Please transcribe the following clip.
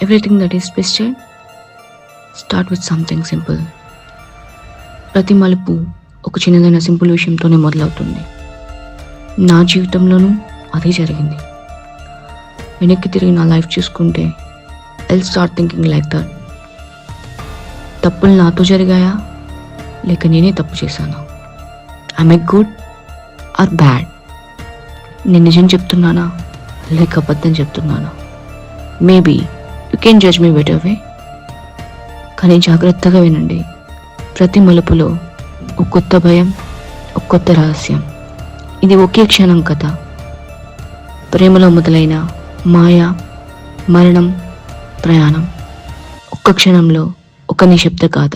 Everything that is twisted start with something simple. ప్రతి మలుపు ఒక చిన్నదైన సింపుల్ విషయంతోనే మొదలవుతుంది. నా జీవితంలోనూ అదే జరిగింది. వెనక్కి తిరిగి నా లైఫ్ చూసుకుంటే I'll start thinking like that. తప్పులు నాతో జరిగాయా, లేక నేనే తప్పు చేశాను? I'm a good or bad? నేను నిజం చెప్తున్నానా, లేక అబద్ధం చెప్తున్నానా? Maybe you can judge me better way. కానీ జాగ్రత్తగా వినండి. ప్రతి మలుపులో ఒక కొత్త భయం, ఒక కొత్త రహస్యం. ఇది ఒకే క్షణం కథ. ప్రేమలో మొదలైన మాయ, మరణం, ప్రయాణం. ఒక్క క్షణంలో ఒక నిశ్శబ్ద గాథ.